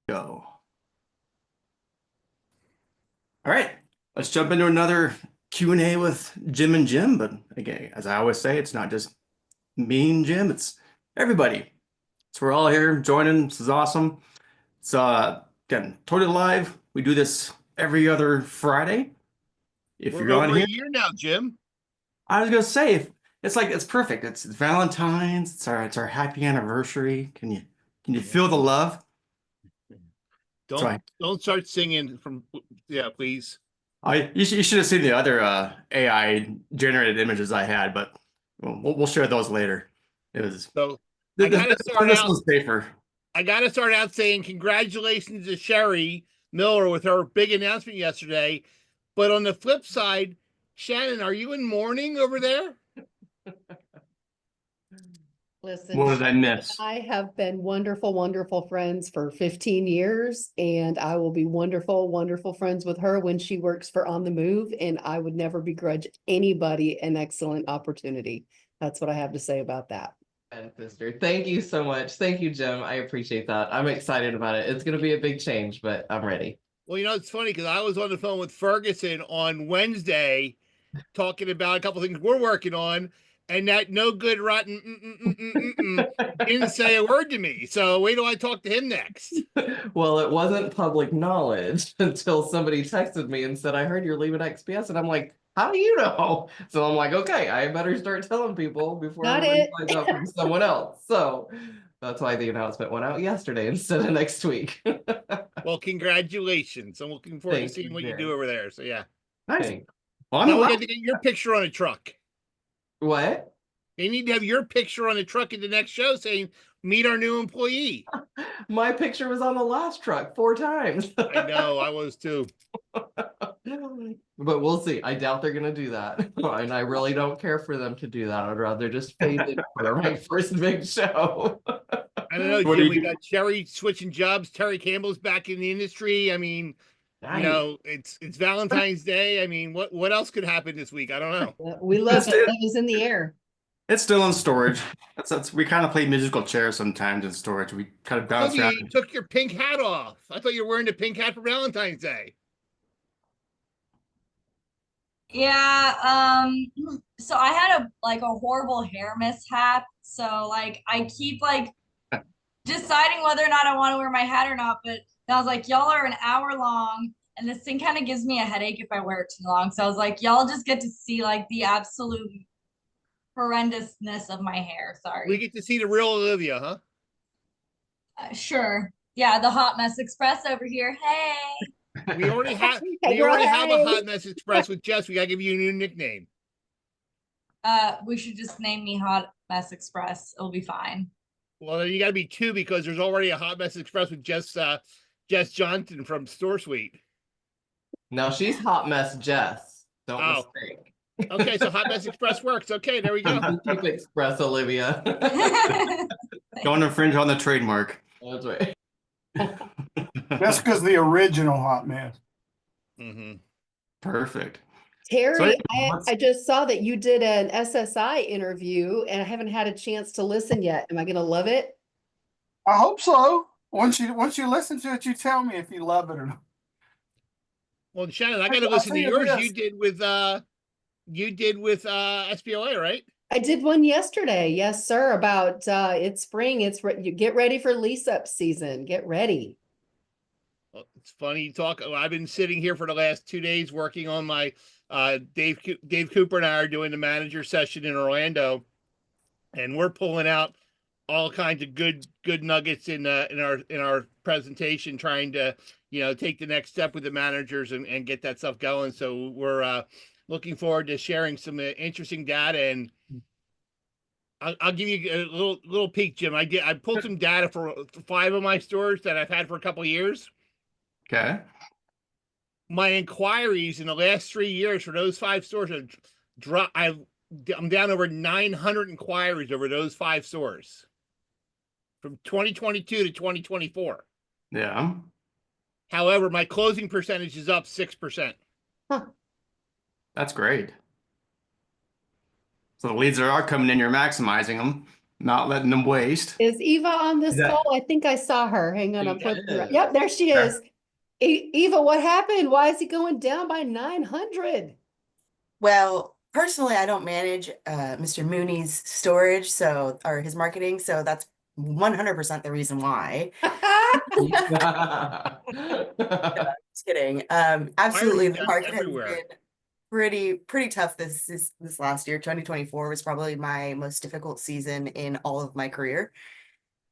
Go. All right, let's jump into another Q&A with Jim and Jim. But again, as I always say, it's not just me and Jim, it's everybody. So we're all here joining. This is awesome. It's again totally live. We do this every other Friday. If We're you're on over a here, year now, Jim. I was gonna say it's perfect. It's Valentine's. It's our happy anniversary. Can you feel the love? So Don't start singing from yeah, please. you should have seen the other AI generated images I had, but we'll share those later. It was So I this, this, gotta start this out. one's safer. I gotta start out saying congratulations to Sherry Miller with her big announcement yesterday. But on the flip side, Shannon, are you in mourning over there? Listen, What did I Shannon and miss? I have been wonderful, wonderful friends for 15 years, and I will be wonderful, wonderful friends with her when she works for On the Move, and I would never begrudge anybody an excellent opportunity. That's what I have to say about that. And sister, thank you so much. Thank you, Jim. I appreciate that. I'm excited about it. It's going to be a big change, but I'm ready. Well, it's funny because I was on the phone with Ferguson on Wednesday talking about a couple things we're working on, and that no good rotten didn't say a word to me. So wait till I talk to him next. Well, it wasn't public knowledge until somebody texted me and said, I heard you're leaving XPS. And I'm like, how do you know? So I'm like, okay, I better start telling people before Got everybody it. finds out from someone else. So that's why the announcement went out yesterday instead of next week. Well, congratulations. I'm looking forward to Thank seeing you, what you Jim. do over there. So yeah. Nice. Thanks. Well, I'm Now we allowed. got to get your picture on a truck. What? They need to have your picture on the truck at the next show saying, meet our new employee. My picture was on the last truck 4 times. I know, I was too. But we'll see. I doubt they're gonna do that. And I really don't care for them to do that. I'd rather just fade it for my first big show. I don't know, What do Jim. We you got Sherry switching jobs. Terry Campbell's back in the industry. I mean, Nice. it's Valentine's Day. I mean, what else could happen this week? I don't know. We love It's, it. it- Love is in the air. it's still in storage. That's we kind of play musical chairs sometimes in storage. We kind of I thought bounce around. you took your pink hat off. I thought you were wearing the pink hat for Valentine's Day. Yeah, so I had a horrible hair mishap. So like I keep deciding whether or not I want to wear my hat or not, but I was like, y'all are an hour long and this thing kind of gives me a headache if I wear it too long. So I was like, y'all just get to see like the absolute horrendousness of my hair. We Sorry. get to see the real Olivia, huh? Sure. Yeah, the Hot Mess Express over here. Hey. We already have Hey, we girl, already have a hey. Hot Mess Express with Jess. We gotta give you a new nickname. We should just name me Hot Mess Express. It'll be fine. Well, then you gotta be two because there's already a Hot Mess Express with Jess Johnson from Store Suite. Now she's hot mess Jess. Don't Oh. mistake. Okay, so Hot Mess Express works. Okay, there we go. Keep Express, Olivia. Don't infringe on the trademark. That's right. Jessica's the original hot mess. Mm-hmm. Perfect. Terry, So, I just saw that you did an SSI interview and I haven't had a chance to listen yet. Am I going to love it? I hope so. Once you listen to it, you tell me if you love it or not. Well, Shannon, I gotta I'll listen tell to you yours. this. You did with SPOA, right? I did one yesterday. Yes, sir. About it's spring. You get ready for lease up season. Get ready. Well, it's funny you talk. I've been sitting here for the last 2 days working on my Dave Cooper and I are doing the manager session in Orlando, and we're pulling out all kinds of good nuggets in our presentation, trying to take the next step with the managers and get that stuff going. So we're looking forward to sharing some interesting data, and I'll give you a little peek, Jim. I pulled some data for 5 of my stores that I've had for a couple of years. okay. My inquiries in the last 3 years for those 5 stores have dropped. I'm down over 900 inquiries over those 5 stores from 2022 to 2024. Yeah. However, my closing percentage is up 6%. Huh. That's great. So the leads that are coming in, you're maximizing them. not letting them waste. Is Eva on this That- call? I think I saw her. Hang on, I'm She flipping around. is. Yep, there she Okay. is. Eva, what happened? Why is he going down by 900? Well, personally, I don't manage Mr. Mooney's storage, so or his marketing, so that's 100% the reason why. Just kidding. Absolutely, the Wiring market has everywhere. been pretty tough this last year. 2024 was probably my most difficult season in all of my career.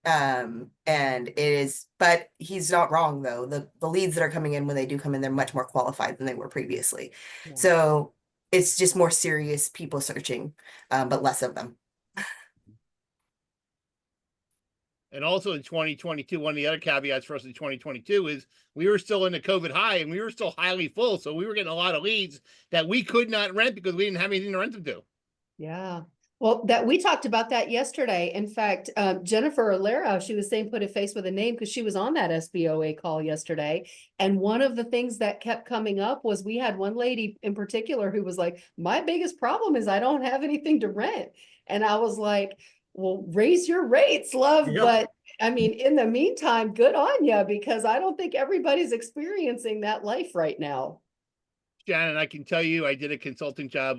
And it is, but he's not wrong though. The leads that are coming in, when they do come in, they're much more qualified than they were previously. Yeah. So it's just more serious people searching, but less of them. And also in 2022, one of the other caveats for us in 2022 is we were still in the COVID high and we were still highly full. So we were getting a lot of leads that we could not rent because we didn't have anything to rent them to. Yeah. Well, that we talked about that yesterday. In fact, Jennifer Alera, she was saying put a face with a name because she was on that SBOA call yesterday. And one of the things that kept coming up was we had one lady in particular who was like, my biggest problem is I don't have anything to rent. And I was like, well, raise your rates, love. Yep. But I mean, in the meantime, good on you, because I don't think everybody's experiencing that life right now. Shannon, I can tell you, I did a consulting job.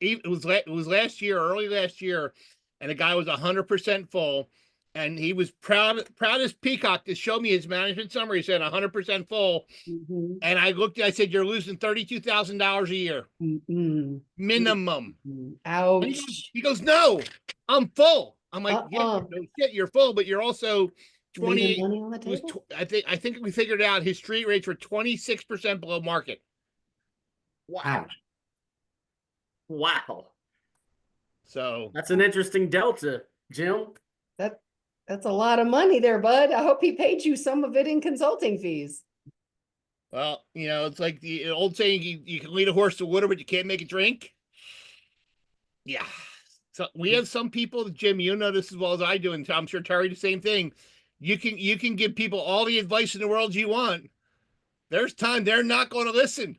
It was last year, early last year, and the guy was 100% full, and he was proud as peacock to show me his management summary. He said 100% full, Mhm. and I looked. I said, "You're losing $32,000 a year Mm-mm. minimum." And Ouch. he goes, "No, I'm full." I'm like, "Yeah, Uh-uh. no shit, you're full, but you're also Leaving 20." money on the It was table? I think we figured out his street rates were 26% below market. Wow. Wow. So That's an interesting delta, Jim. That's a lot of money there, bud. I hope he paid you some of it in consulting fees. well, it's like the old saying, you can lead a horse to water, but you can't make it drink. Yeah. So we have some people, Jim, you know this as well as I do, and I'm sure Terry, the same thing. You can give people all the advice in the world you want. There's time they're not going to listen.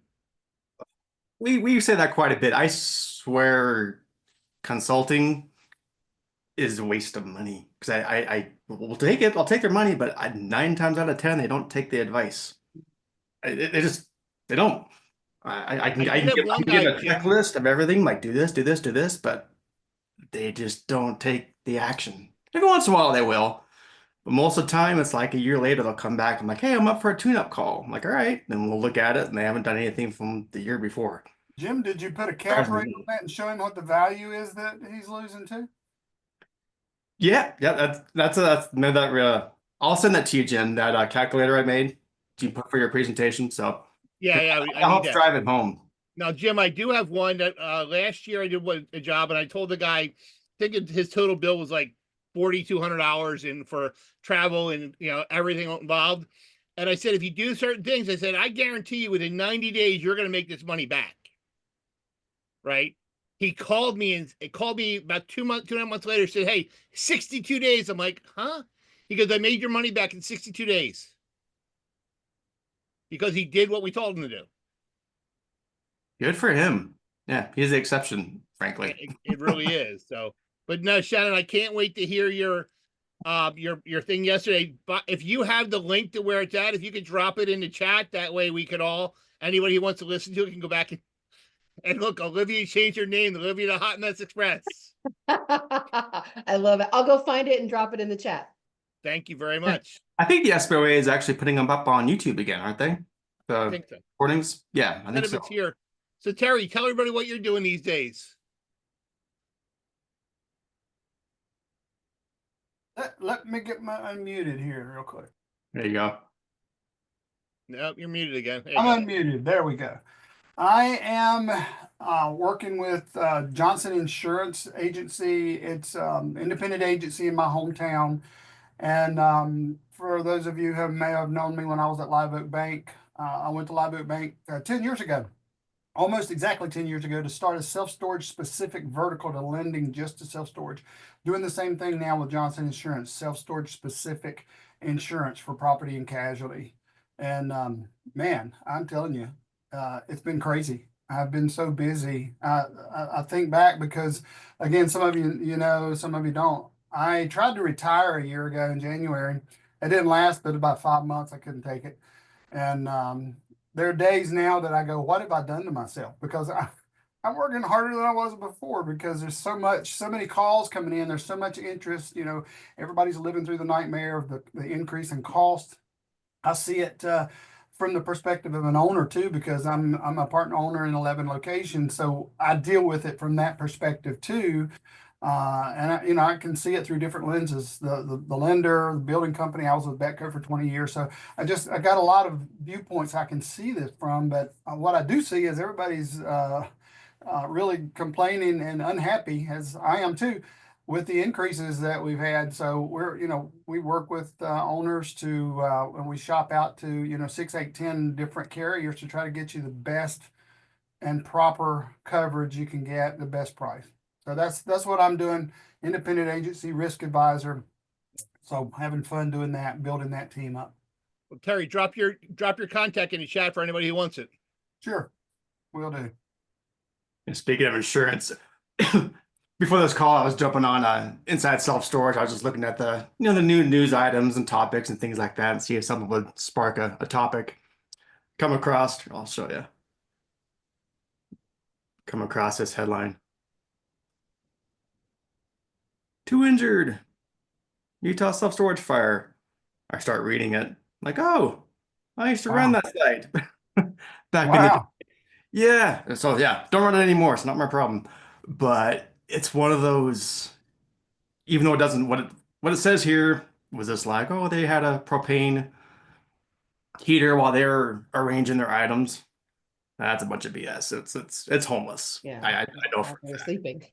We say that quite a bit. I swear consulting is a waste of money because I will take it. I'll take their money, but 9 times out of 10 they don't take the advice. They don't. I can I did have one give guy, a Jim. checklist of everything, like do this, do this, do this, but they just don't take the action. Every once in a while they will, but most of the time it's like a year later they'll come back. I'm like, hey, I'm up for a tune-up call. I'm like, all right, then we'll look at it, and they haven't done anything from the year before. Jim, did you put a cap rate on that and show him what the value is that he's losing to? Yeah, I'll send that to you, Jim. That calculator I made, you put for your presentation. So Yeah, it I need helps that. drive it home. Now, Jim, I do have one that last year I did a job, and I told the guy, I think his total bill was like $4,200 in for travel and everything involved. And I said, if you do certain things, I said, I guarantee you within 90 days you're going to make this money back. Right? He called me about 2.5 months later, said, hey, 62 days. I'm like, huh? He goes, I made your money back in 62 days. Because he did what we told him to do. Good for him. Yeah, he's the exception, frankly. It really is. So, but no, Shannon, I can't wait to hear your thing yesterday. But if you have the link to where it's at, if you could drop it in the chat, that way we could anybody who wants to listen to it can go back and look. Olivia changed her name to Olivia the Hot Mess Express. I love it. I'll go find it and drop it in the chat. Thank you very much. I think the SBOA is actually putting them up on YouTube again, aren't they? I The think so. recordings? Yeah, I think so. It's here. So Terry, tell everybody what you're doing these days. Let me get my unmuted here real quick. There you go. No, you're muted again. There you I'm go. unmuted. There we go. I am working with Johnson Insurance Agency. It's independent agency in my hometown. And for those of you who may have known me when I was at Live Oak Bank, I went to Live Oak Bank 10 years ago, almost exactly 10 years ago, to start a self-storage specific vertical to lending just to self-storage. Doing the same thing now with Johnson Insurance, self-storage specific insurance for property and casualty. And man, I'm telling you, it's been crazy. I've been so busy. I think back because, again, some of you know, some of you don't. I tried to retire a year ago in January. It didn't last, but about 5 months, I couldn't take it. And there are days now that I go, what have I done to myself? Because I'm working harder than I was before because there's so many calls coming in. There's so much interest. You know, everybody's living through the nightmare of the increase in cost. I see it from the perspective of an owner too, because I'm a partner owner in 11 locations, so I deal with it from that perspective too. And I can see it through different lenses. The lender, the building company. I was with Betco for 20 years, so I got a lot of viewpoints I can see this from. But what I do see is everybody's really complaining and unhappy, as I am too, with the increases that we've had. So we work with owners to, and we shop out to, 6, 8, 10 different carriers to try to get you the best and proper coverage you can get at the best price. So that's what I'm doing. Independent agency risk advisor. So having fun doing that, building that team up. Well, Terry, drop your contact in the chat for anybody who wants it. Sure, will do. And speaking of insurance, before this call, I was jumping on Inside Self Storage. I was just looking at the the new news items and topics and things like that, and see if something would spark a topic. Come across, I'll show you. Come across this headline: 2 injured, Utah self storage fire. I start reading it, like, oh, I used to run Wow. that site back in the Wow. yeah. So yeah, don't run it anymore. It's not my problem. But it's one of those, even though it doesn't, what it says here was this, like, oh, they had a propane heater while they were arranging their items. That's a bunch of BS. It's homeless. Yeah. I know for While a they're fact. sleeping.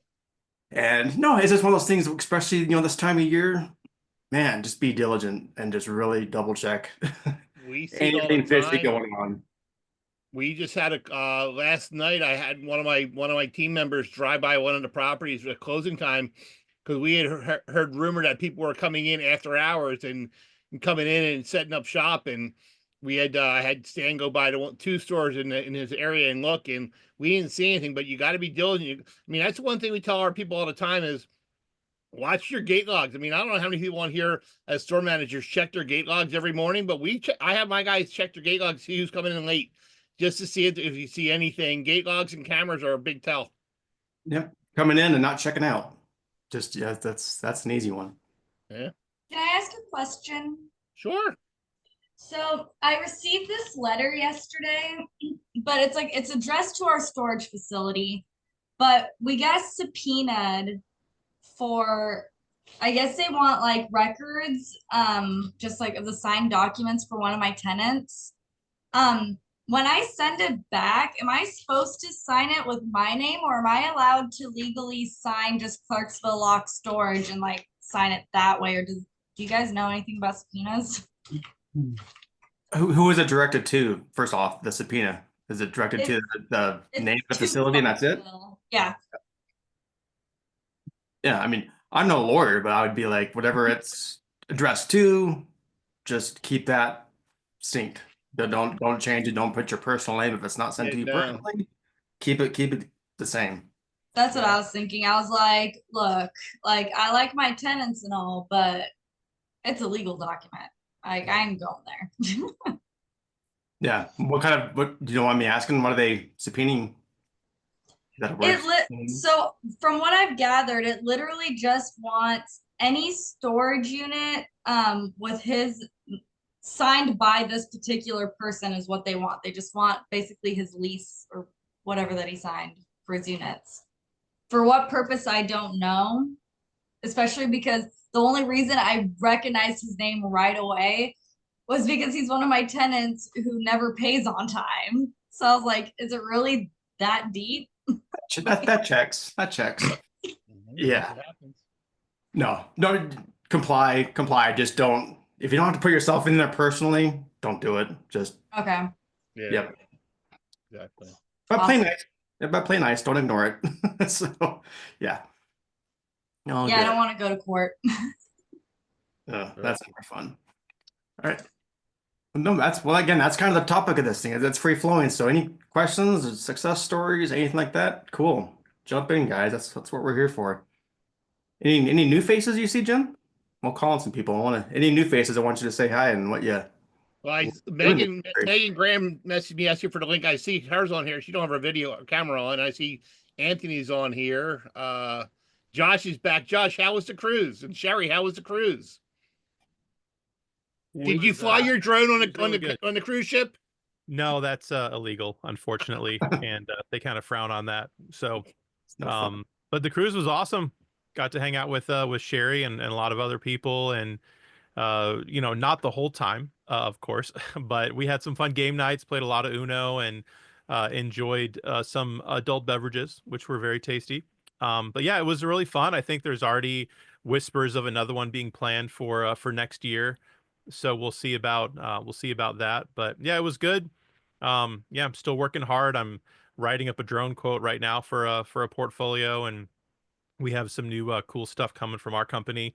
And no, it's just one of those things, especially this time of year, man, just be diligent and just really double check We see it all the anything fishy time. going on. We just had a last night. I had one of my team members drive by one of the properties at closing time because we had heard rumor that people were coming in after hours and coming in and setting up shop. And we had I had Stan go by to 2 stores in his area and look, and we didn't see anything. But you got to be diligent. I mean, that's one thing we tell our people all the time is watch your gate logs. I mean, I don't know how many people on here as store managers check their gate logs every morning, but I have my guys check their gate logs, see who's coming in late, just to see if you see anything. Gate logs and cameras are a big tell. Yep, coming in and not checking out. Just that's an easy one. Yeah. Can I ask a question? Sure. So I received this letter yesterday, but it's addressed to our storage facility, but we got subpoenaed for, I guess they want like records, just like of the signed documents for one of my tenants. When I send it back, am I supposed to sign it with my name, or am I allowed to legally sign just Clarksville Lock Storage and like sign it that way? Or do you guys know anything about subpoenas? Who is it directed to? First off, the subpoena, is it directed to the name of the facility and that's it? Yeah. Yeah, I mean, I'm no lawyer, but I would be like, whatever it's addressed to, just keep that synced. Don't change it. Don't put your personal name if it's not sent to you No. personally. Keep it the same. That's what I was thinking. I was like, look, like I like my tenants and all, but it's a legal document. Like I ain't going there. Yeah. What do you want me asking? What are they subpoenaing? That works. So from what I've gathered, it literally just wants any storage unit with his signed by this particular person is what they want. They just want basically his lease or whatever that he signed for his units. For what purpose, I don't know, especially because the only reason I recognized his name right away was because he's one of my tenants who never pays on time. So I was like, is it really that deep? That checks. That checks. Yeah. It happens. No, comply. Just don't. If you don't have to put yourself in there personally, don't do it. Just Okay. Yeah. Yep. Exactly. But play Awesome. nice. But play nice. Don't ignore it. So yeah. No, Yeah, I don't want to go to court. That's more fun. All right. No, well, again, that's kind of the topic of this thing. It's free flowing. So any questions, or success stories, anything like that? Cool. Jump in, guys. That's what we're here for. Any new faces you see, Jim? We'll call on some people. Any new faces, I want you to say hi and what you Well, doing this year. Megan Graham messaged me asking for the link. I see hers on here. She don't have her video or camera on. I see Anthony's on here. Josh is back. Josh, how was the cruise? And Sherry, how was the cruise? Did you fly your drone on the cruise ship? No, that's illegal, unfortunately, and they kind of frown on that. So, It's no fun. but the cruise was awesome. Got to hang out with Sherry and a lot of other people, and you know, not the whole time, of course, but we had some fun game nights, played a lot of Uno, and enjoyed some adult beverages, which were very tasty. But yeah, it was really fun. I think there's already whispers of another one being planned for next year, so we'll see about that. But yeah, it was good. Yeah, I'm still working hard. I'm writing up a drone quote right now for a portfolio, and we have some new cool stuff coming from our company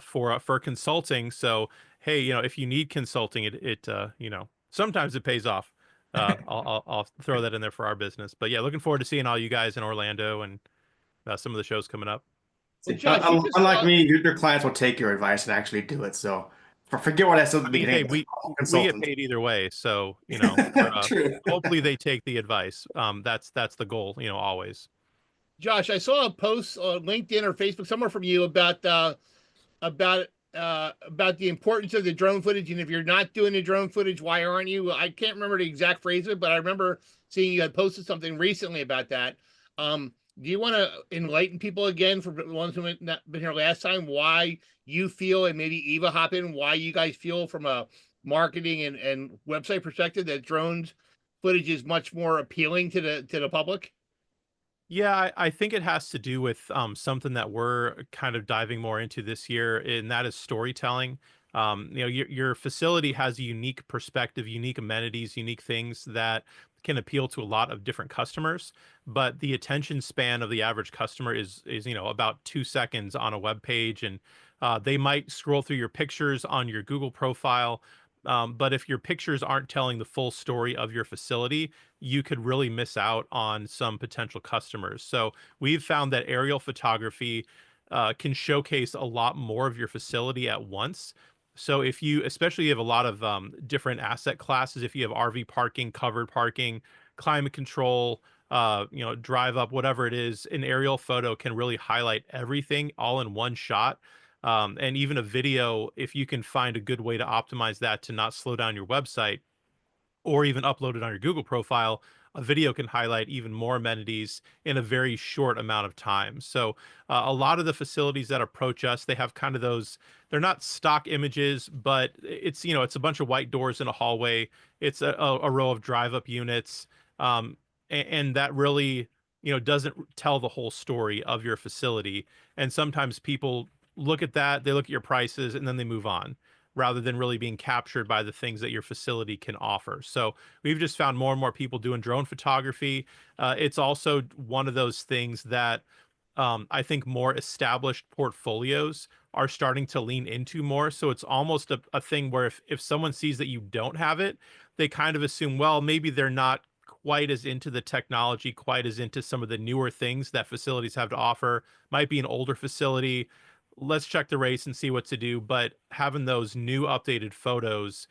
for consulting. So hey, you know, if you need consulting, it you know, sometimes it pays off. I'll throw that in there for our business. But yeah, looking forward to seeing all you guys in Orlando and some of the shows coming up. Well, Josh, you just Unlike me, your clients will take your advice and actually do it. So forget what I said at the I mean, beginning. hey, we get Consultant. paid either way, so you know, True. hopefully they take the advice. That's the goal, you know, always. Josh, I saw a post on LinkedIn or Facebook somewhere from you about about about the importance of the drone footage, and if you're not doing the drone footage, why aren't you? I can't remember the exact phrase of it, but I remember seeing you had posted something recently about that. Do you want to enlighten people again, for the ones who have not been here last time, why you feel, and maybe Eva hop in, why you guys feel from a marketing and website perspective that drones footage is much more appealing to the public? Yeah, I think it has to do with something that we're kind of diving more into this year, and that is storytelling. You know, your facility has a unique perspective, unique amenities, unique things that can appeal to a lot of different customers. But the attention span of the average customer is you know, about 2 seconds on a web page, and they might scroll through your pictures on your Google profile. But if your pictures aren't telling the full story of your facility, you could really miss out on some potential customers. So we've found that aerial photography can showcase a lot more of your facility at once. So if you, especially you have a lot of different asset classes, if you have RV parking, covered parking, climate control, you know, drive up, whatever it is, an aerial photo can really highlight everything all in one shot. And even a video, if you can find a good way to optimize that to not slow down your website, or even upload it on your Google profile, a video can highlight even more amenities in a very short amount of time. So a lot of the facilities that approach us, they have kind of those, they're not stock images, but it's, you know, it's a bunch of white doors in a hallway. It's a row of drive up units. And that really, you know, doesn't tell the whole story of your facility. And sometimes people look at that, they look at your prices, and then they move on, rather than really being captured by the things that your facility can offer. So we've just found more and more people doing drone photography. It's also one of those things that I think more established portfolios are starting to lean into more. So it's almost a thing where if someone sees that you don't have it, they kind of assume, well, maybe they're not quite as into the technology, quite as into some of the newer things that facilities have to offer. Might be an older facility. Let's check the race and see what to do. But having those new updated photos,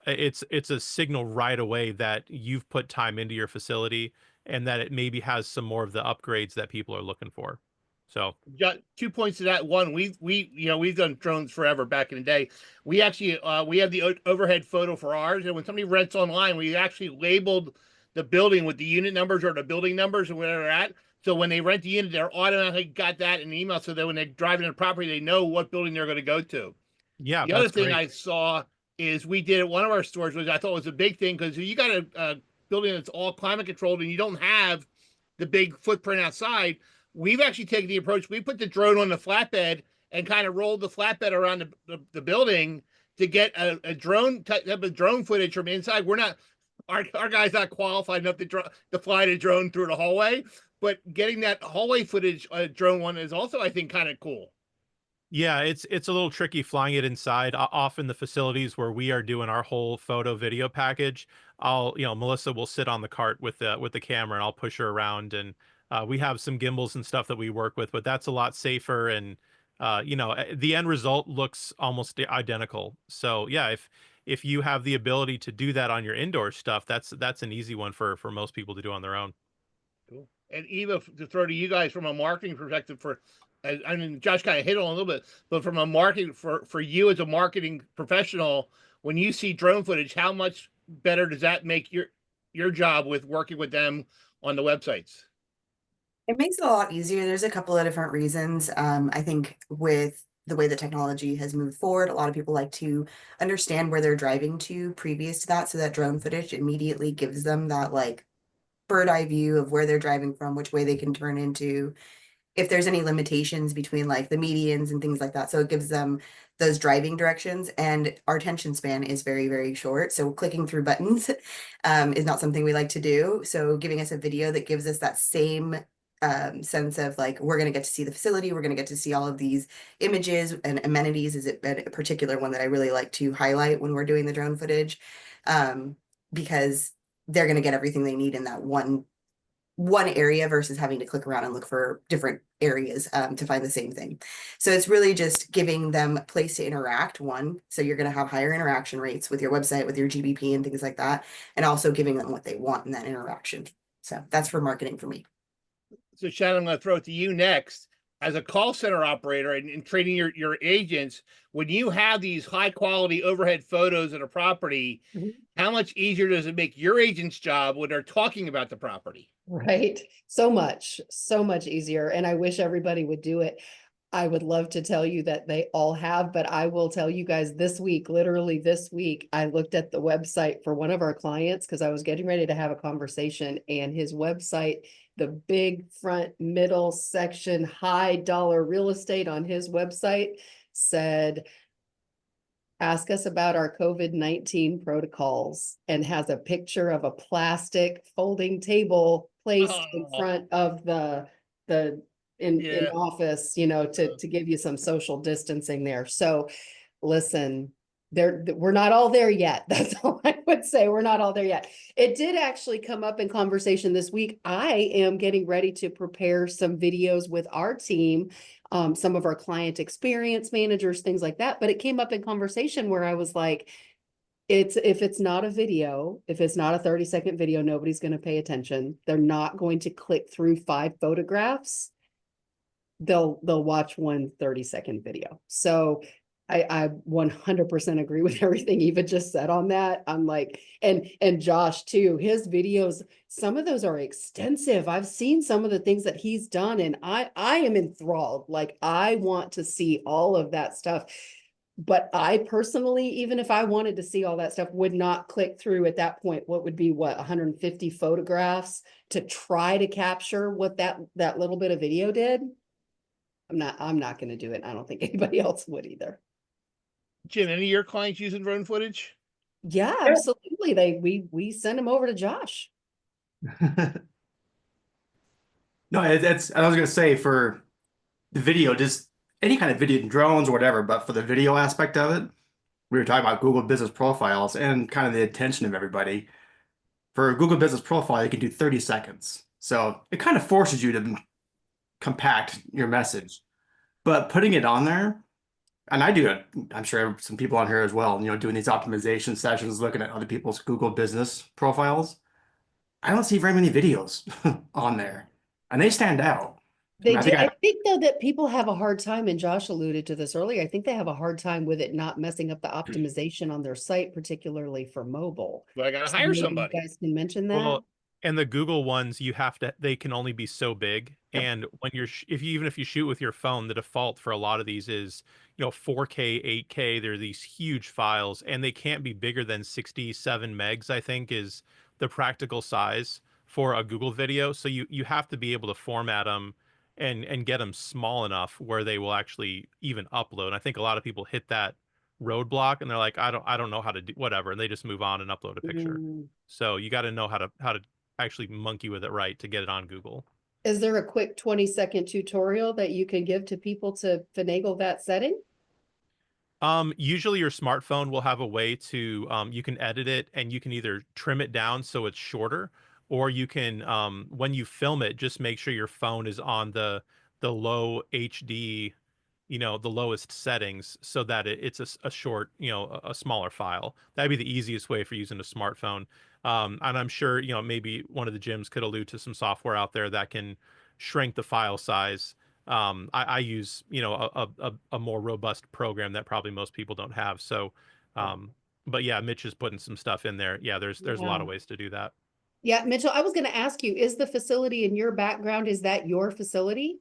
it's a signal right away that you've put time into your facility and that it maybe has some more of the upgrades that people are looking for. So Got 2 points to that. One, you know, we've done drones forever back in the day. We actually we have the overhead photo for ours, and when somebody rents online, we actually labeled the building with the unit numbers or the building numbers and where they're at. So when they rent the unit, they're automatically got that in an email, so that when they drive into the property, they know what building they're going to go to. yeah, The other that's thing great. I saw is we did at one of our stores, which I thought was a big thing, because you got a building that's all climate controlled and you don't have the big footprint outside. We've actually taken the approach. We put the drone on the flatbed and kind of rolled the flatbed around the building to get a drone type of drone footage from inside. We're not, our guy's not qualified enough to fly the drone through the hallway, but getting that hallway footage drone one is also, I think, kind of cool. Yeah, it's a little tricky flying it inside. Often the facilities where we are doing our whole photo video package, Melissa will sit on the cart with the camera and I'll push her around, and we have some gimbals and stuff that we work with, but that's a lot safer, and the end result looks almost identical. So yeah, if you have the ability to do that on your indoor stuff, that's an easy one for most people to do on their own. Cool. And Eva, to throw to you guys from a marketing perspective, I mean, Josh kind of hit on a little bit, but from a marketing for you as a marketing professional, when you see drone footage, how much better does that make your job with working with them on the websites? It makes it a lot easier. There's a couple of different reasons. I think with the way the technology has moved forward, a lot of people like to understand where they're driving to previous to that. So that drone footage immediately gives them that like bird eye view of where they're driving from, which way they can turn into, if there's any limitations between like the medians and things like that. So it gives them those driving directions, and our attention span is very, very short. So clicking through buttons is not something we like to do. So giving us a video that gives us that same sense of like, we're going to get to see the facility, we're going to get to see all of these images and amenities is a particular one that I really like to highlight when we're doing the drone footage, because they're going to get everything they need in that one area versus having to click around and look for different areas to find the same thing. So it's really just giving them a place to interact, one. So you're going to have higher interaction rates with your website, with your GBP and things like that, and also giving them what they want in that interaction. So that's for marketing for me. So Shannon, I'm going to throw it to you next. As a call center operator and training your agents, when you have these high quality overhead photos of a property, how much easier does it make your agent's job when they're talking about the property? Right. So much easier. And I wish everybody would do it. I would love to tell you that they all have, but I will tell you guys this week, literally this week, I looked at the website for one of our clients because I was getting ready to have a conversation, and his website, the big front middle section, high dollar real estate on his website said, ask us about our COVID-19 protocols, and has a picture of a plastic folding table placed in front of in office, to give you some social distancing there. So listen, we're not all there yet. That's all I would say. We're not all there yet. It did actually come up in conversation this week. I am getting ready to prepare some videos with our team, some of our client experience managers, things like that. But it came up in conversation where I was like, if it's not a video, if it's not a 30-second video, nobody's going to pay attention. They're not going to click through 5 photographs. They'll watch one 30-second video. So I 100% agree with everything Eva just said on that. I'm like, and Josh too, his videos, some of those are extensive. I've seen some of the things that he's done, and I am enthralled. Like, I want to see all of that stuff. But I personally, even if I wanted to see all that stuff, would not click through at that point. What would be 150 photographs to try to capture what that little bit of video did? I'm not going to do it. I don't think anybody else would either. Jim, any of your clients using drone footage? Yeah, absolutely. We send them over to Josh. No, I was gonna say, for the video, just any kind of video, drones or whatever, but for the video aspect of it, we were talking about Google Business Profiles and kind of the attention of everybody. For Google Business Profile, you can do 30 seconds. So it kind of forces you to compact your message. But putting it on there, and I do it, I'm sure some people on here as well, doing these optimization sessions, looking at other people's Google Business Profiles. I don't see very many videos on there, and they stand out. They do. I think though that people have a hard time, and Josh alluded to this earlier, I think they have a hard time with it not messing up the optimization on their site, particularly for mobile. But I got to hire somebody. You guys can mention that. Well, and the Google ones, they can only be so big. Yep. And when even if you shoot with your phone, the default for a lot of these is, 4K, 8K. They're these huge files, and they can't be bigger than 67 megs, I think, is the practical size for a Google video. So you have to be able to format them and get them small enough where they will actually even upload. And I think a lot of people hit that roadblock and they're like, I don't know how to do whatever, and they just move on and upload a picture. So you got to know how to actually monkey with it right to get it on Google. Is there a quick 20-second tutorial that you can give to people to finagle that setting? Usually your smartphone will have a way to, you can edit it and you can either trim it down so it's shorter, or you can, when you film it, just make sure your phone is on the low HD, the lowest settings so that it's a short, a smaller file. That'd be the easiest way for using a smartphone. And I'm sure, maybe one of the gyms could allude to some software out there that can shrink the file size. I use, a more robust program that probably most people don't have. So, but yeah, Mitch is putting some stuff in there. Yeah, there's a lot of Yeah. ways to do that. Yeah, Mitchell, I was going to ask you, is the facility in your background, is that your facility?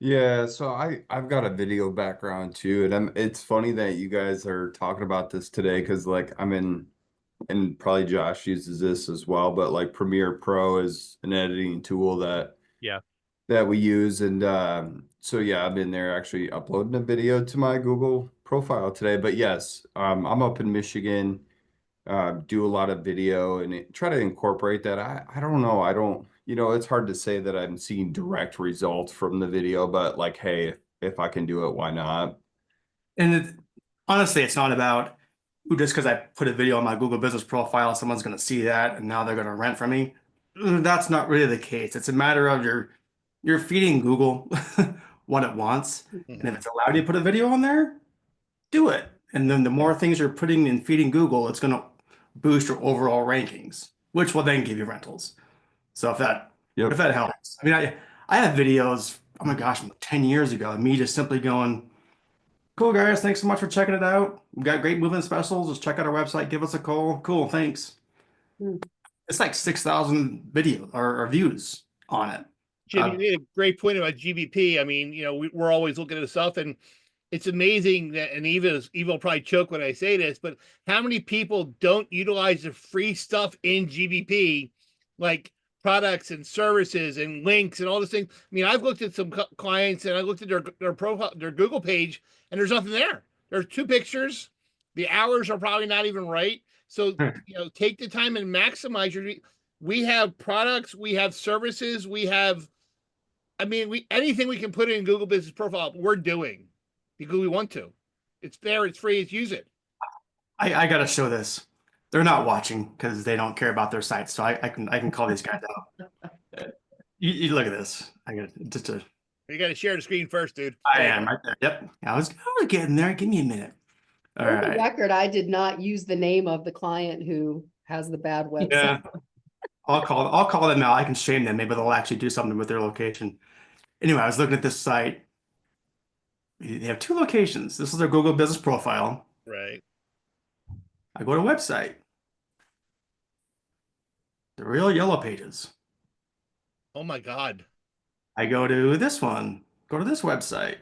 Yeah, so I've got a video background too, and it's funny that you guys are talking about this today because like I'm in, and probably Josh uses this as well, but like Premiere Pro is an editing tool Yeah. that we use, and so yeah, I'm in there actually uploading a video to my Google profile today. But yes, I'm up in Michigan, do a lot of video and try to incorporate that. I don't know. I don't, it's hard to say that I'm seeing direct results from the video, but like, hey, if I can do it, why not? And honestly, it's not about just because I put a video on my Google business profile, someone's going to see that and now they're going to rent from me. That's not really the case. It's a matter of you're feeding Google what it wants. And if it's allowed you to put a video on there, do it. And then the more things you're putting and feeding Google, it's going to boost your overall rankings, which will then give you rentals. So if that helps. I mean, I have videos, oh my gosh, from 10 years ago, of me just simply going, cool guys, thanks so much for checking it out. We've got great movement specials. Just check out our website, give us a call. Cool, thanks. Hmm. It's like 6,000 video or views on it. Jim, you made a great point about GBP. I mean, we're always looking at this stuff, and it's amazing that, and Eva will probably choke when I say this, but how many people don't utilize the free stuff in GBP, like products and services and links and all this thing. I mean, I've looked at some clients and I looked at their profile, their Google page, and there's nothing there. There's 2 pictures. The hours are probably not even right. So, take the time and maximize your. We have products, we have services, we have. I mean, anything we can put in Google Business Profile, we're doing because we want to. It's there, it's free, it's use it. I gotta show this. They're not watching because they don't care about their sites, so I can call these guys out. You look at this. I got just a. You got to share the screen first, dude. I am right there. Yep. I was getting there. Give me a minute. All For the right. record, I did not use the name of the client who has the bad website. Yeah. I'll call them out. I can shame them. Maybe they'll actually do something with their location. Anyway, I was looking at this site. They have 2 locations. This is their Google business profile. Right. I go to website. The real yellow pages. Oh my God. I go to this one. Go to this website.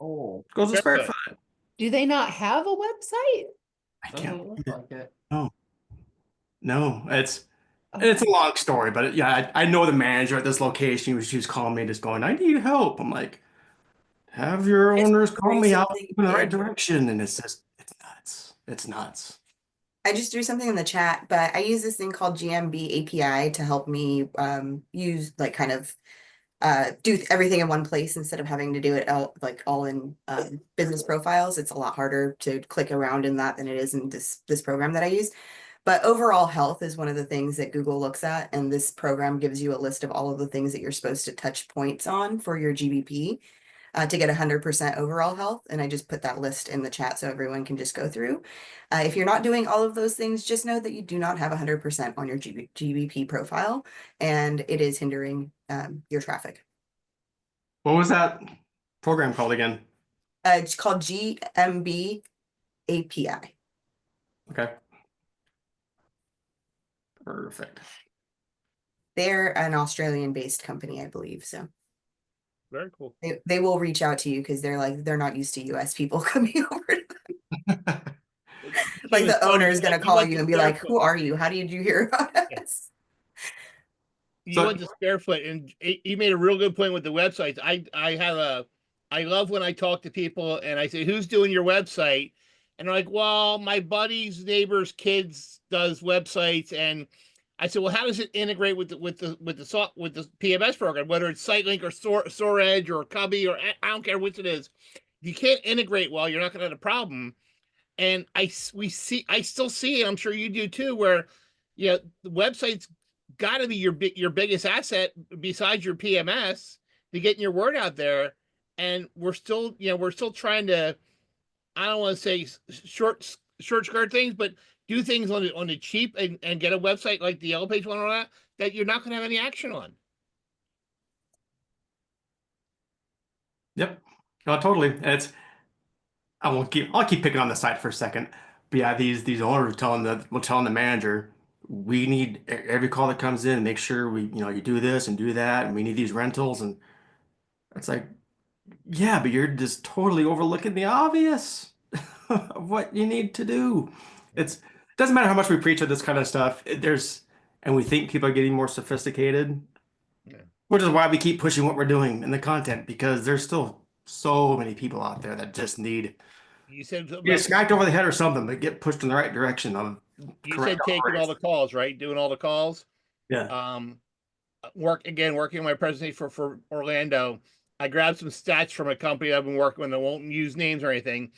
Oh, Goes to Barefoot. Sparefoot. Do they not have a website? I doesn't can't. look like it. No, it's a long story, but yeah, I know the manager at this location. She was calling me, just going, "I need help." I'm like, "Have your It's owners call me out recently in the right did. direction," and it's nuts. It's nuts. I just threw something in the chat, but I use this thing called GMB API to help me use like kind of do everything in one place instead of having to do it all in business profiles. It's a lot harder to click around in that than it is in this program that I use. But overall health is one of the things that Google looks at, and this program gives you a list of all of the things that you're supposed to touch points on for your GBP to get 100% overall health. And I just put that list in the chat so everyone can just go through. If you're not doing all of those things, just know that you do not have 100% on your GBP profile, and it is hindering your traffic. What was that program called again? It's called GMB API. Okay. Perfect. They're an Australian-based company, I believe. So Very cool. they will reach out to you because they're not used to US people coming over to them. Like the owner is going to call you and be like, "Who are you? How did you hear about us?" You went to Sparefoot, and you made a real good point with the websites. I love when I talk to people and I say, "Who's doing your website?" And they're like, "Well, my buddy's neighbor's kids does websites, and I said, well, how does it integrate with the PMS program, whether it's SiteLink or StoreEdge or Cubby or I don't care which it is. If you can't integrate well, you're not going to have a problem. And I still see it. I'm sure you do too, where the website's got to be your biggest asset besides your PMS to getting your word out there. And we're still trying to, I don't want to say short skirt things, but do things on the cheap and get a website like the Yellow Page one or that you're not going to have any action on. Yep. No, totally. And I'll keep picking on the site for a second. But yeah, these owners telling the manager, we need every call that comes in, make sure you do this and do that, and we need these rentals. And it's like, yeah, but you're just totally overlooking the obvious of what you need to do. It doesn't matter how much we preach of this kind of stuff. And we think people are getting more sophisticated, which is why we keep pushing what we're doing in the content, because there's still so many people out there that just need You said get smacked over the head or something, but get pushed in the right direction of you correct said taking all the calls, right? Doing all the calls. Yeah. Working on my presentation for Orlando. I grabbed some stats from a company I've been working with. I won't use names or anything,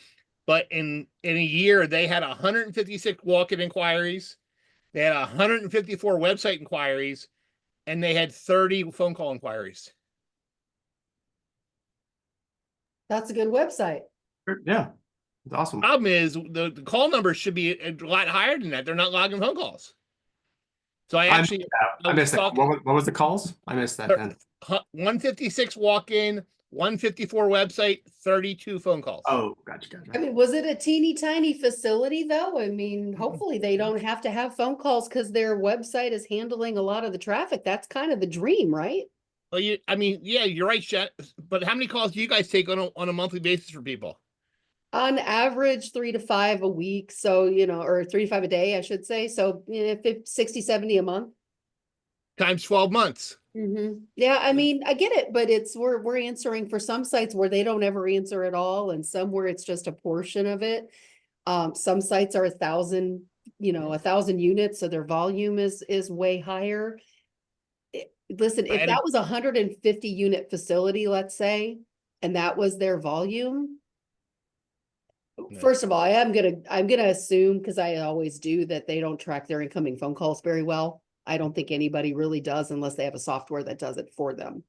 but in a year they had 156 walk-in inquiries, they had 154 website inquiries, and they had 30 phone call inquiries. That's a good website. Yeah. It's awesome. Problem is the call numbers should be a lot higher than that. They're not logging phone calls. So I missed that. What was the calls? I missed that then. 156 walk-in, 154 website, 32 phone calls. Oh, gotcha. I mean, was it a teeny tiny facility though? I mean, hopefully they don't have to have phone calls because their website is handling a lot of the traffic. That's kind of the dream, right? Well, yeah, you're right, Chet. But how many calls do you guys take on a monthly basis for people? On average, 3 to 5 a week. So, or 3 to 5 a day, I should say. So, 60, 70 a month. Times 12 months. Yeah, I mean, I get it, but we're answering for some sites where they don't ever answer at all, and some where it's just a portion of it. Some sites are 1,000, 1,000 units, so their volume is way higher. Listen, if that was 150 unit facility, let's say, and that was their volume. First of all, I'm gonna assume, because I always do, that they don't track their incoming phone calls very well. I don't think anybody really does unless they have a software that does it for them.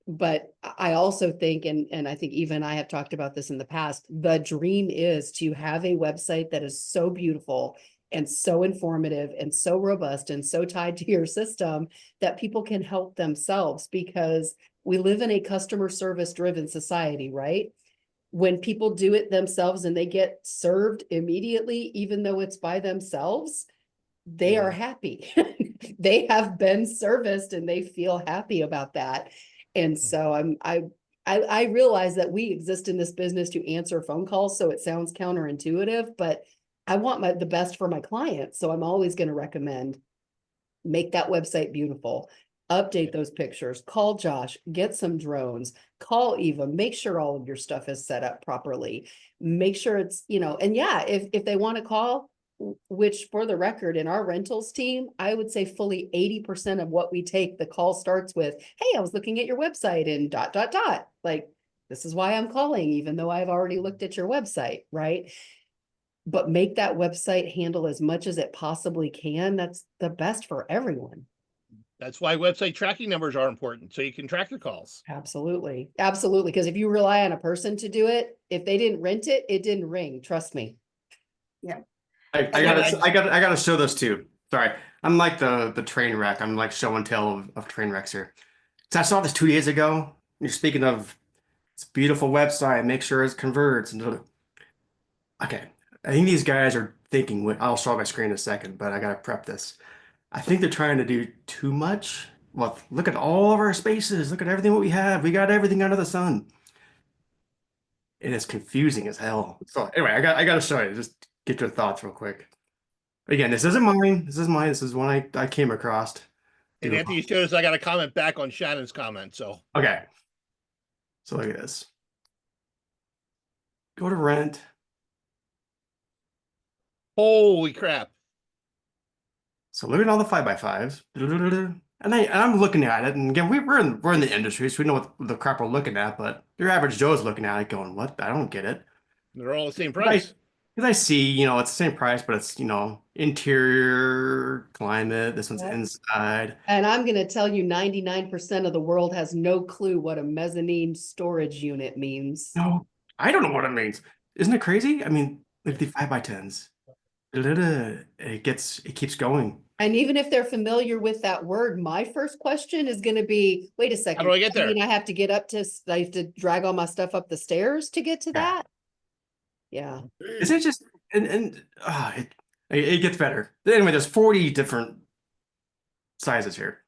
But I also think, and I think even I have talked about this in the past, the dream is to have a website that is so beautiful and so informative and so robust and so tied to your system that people can help themselves, because we live in a customer service driven society, right? When people do it themselves and they get served immediately, even though it's by themselves, they are happy. They have been serviced and they feel happy about that. And so I realize that we exist in this business to answer phone calls, so it sounds counterintuitive, but I want the best for my clients. So I'm always going to recommend make that website beautiful. Update those pictures, call Josh, get some drones, call Eva, make sure all of your stuff is set up properly. Make sure it's, and yeah, if they want to call, which for the record, in our rentals team, I would say fully 80% of what we take, the call starts with, hey, I was looking at your website and ... Like, this is why I'm calling, even though I've already looked at your website, right? But make that website handle as much as it possibly can. That's the best for everyone. That's why website tracking numbers are important, so you can track your calls. Absolutely. Because if you rely on a person to do it, if they didn't rent it, it didn't ring. Trust me. Yeah. I gotta show this too. Sorry, I'm like the train wreck. I'm like show and tell of train wrecks here. So I saw this 2 days ago. You're speaking of this beautiful website. Make sure it converts. Okay, I think these guys are thinking. I'll show my screen in a second, but I gotta prep this. I think they're trying to do too much. Well, look at all of our spaces. Look at everything what we have. We got everything under the sun. It is confusing as hell. So anyway, I got to show you. Just get your thoughts real quick. Again, this isn't mine. This is mine. This is one I came across. And after you showed us, I got a comment back on Shannon's comment. So okay. So look at this. Go to rent. Holy crap. So look at all the 5x5s. And I'm looking at it, and again, we're in the industry, so we know what the crap we're looking at, but your average Joe's looking at it going, what? I don't get it. They're all the same Because price. I see, it's the same price, but it's, interior climate, this one's Yep. inside. And I'm gonna tell you, 99% of the world has no clue what a mezzanine storage unit means. No, I don't know what it means. Isn't it crazy? I mean, like the 5x10s. It keeps going. And even if they're familiar with that word, my first question is gonna be, wait a second. How do I get there? mean, I have to get up to, I have to drag all my stuff up the stairs to get to Yeah. that? Yeah. Is it just it gets better. Anyway, there's 40 different sizes here.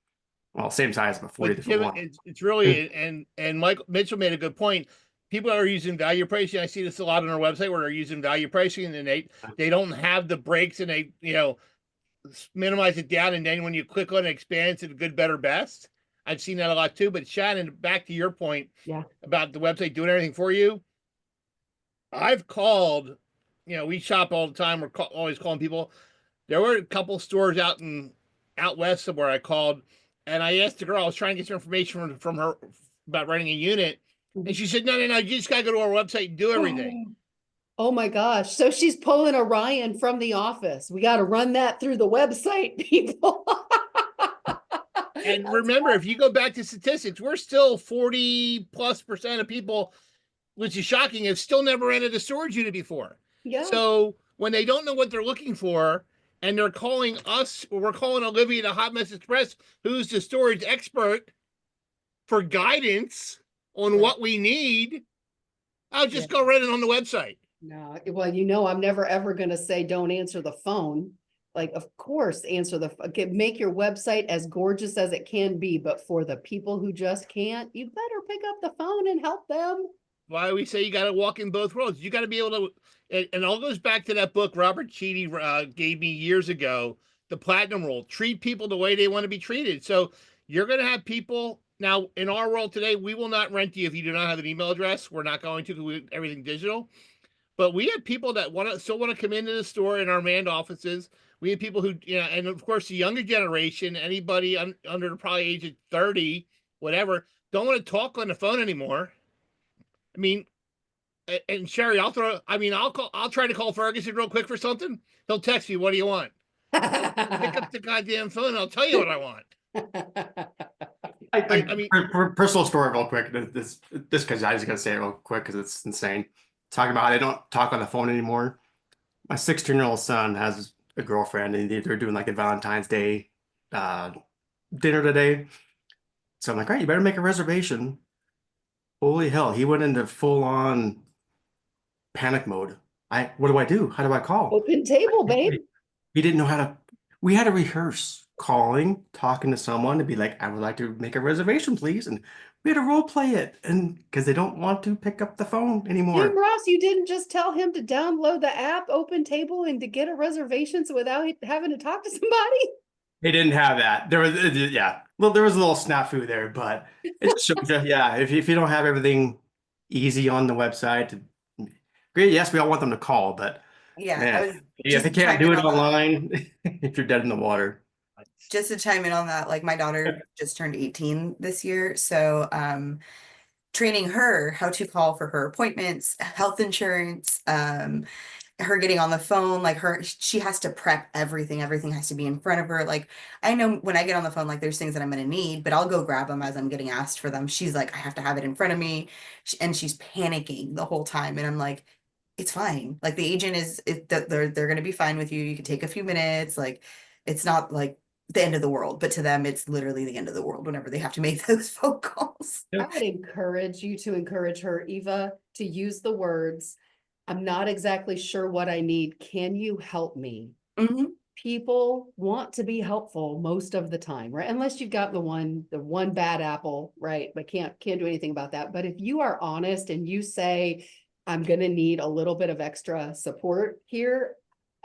Well, same size, but 40 But different Jim, ones. it's really and Mike Mitchell made a good point. People are using value pricing. I see this a lot on our website where they're using value pricing and they don't have the breaks and they minimize it down, and then when you click on it, expands to the good, better, best. I've seen that a lot too. But Shannon, back to your point, about the website doing everything for you. I've called, we shop all the time. We're always calling people. There were a couple stores out west somewhere I called, and I asked the girl, I was trying to get some information from her about renting a unit. And she said, no, you just got to go to our website and do everything. Oh my gosh. So she's pulling a Ryan from The Office. We got to run that through the website, people. And remember, if you go back to statistics, we're still 40+% of people, which is shocking, have still never rented a storage unit before. Yeah. So when they don't know what they're looking for, and they're calling us, or we're calling Olivia the Hot Mess Express, who's the storage expert, for guidance on what we need, I'll just go rent it on the website. No, well, I'm never ever going to say don't answer the phone. Like, of course, answer make your website as gorgeous as it can be. But for the people who just can't, you better pick up the phone and help them. Why we say you got to walk in both worlds. You got to be able to, and it all goes back to that book Robert Cheedy gave me years ago, The Platinum Rule. Treat people the way they want to be treated. So you're going to have people. Now, in our world today, we will not rent you if you do not have an email address. We're not going to do everything digital. But we have people that still want to come into the store in our manned offices. We have people who, and of course, the younger generation, anybody under the probably age of 30, whatever, don't want to talk on the phone anymore. I mean, and Sherry, I'll try to call Ferguson real quick for something. He'll text me, what do you want? Pick up the goddamn phone and I'll tell you what I want. I mean, personal story real quick. This because I just gotta say it real quick because it's insane. Talking about how they don't talk on the phone anymore. My 16-year-old son has a girlfriend, and they're doing like a Valentine's Day dinner today. So I'm like, all right, you better make a reservation. Holy hell, he went into full-on panic mode. What do I do? How do I call? Open table, babe. He didn't know how to. We had to rehearse calling, talking to someone to be like, I would like to make a reservation, please. And we had to role play it, and because they don't want to pick up the phone anymore. Jim Ross, you didn't just tell him to download the app, Open Table, and to get a reservation without having to talk to somebody? They didn't have that. There was, well, there was a little snafu there, but it just shows you, if you don't have everything easy on the website, great. Yes, we all want them to call, but man, if they can't do it online, if you're dead in the water. Just to chime in on that, like my daughter just turned 18 this year. So training her how to call for her appointments, health insurance, her getting on the phone, like she has to prep everything. Everything has to be in front of her. Like I know when I get on the phone, like there's things that I'm going to need, but I'll go grab them as I'm getting asked for them. She's like, I have to have it in front of me. And she's panicking the whole time. And I'm like, it's fine. Like the agent they're going to be fine with you. You can take a few minutes. Like it's not like the end of the world, but to them it's literally the end of the world whenever they have to make those phone calls. I would encourage you to encourage her, Eva, to use the words, I'm not exactly sure what I need. Can you help me? Mm-hmm. People want to be helpful most of the time, right? Unless you've got the one bad apple, right? But can't do anything about that. But if you are honest and you say, I'm going to need a little bit of extra support here,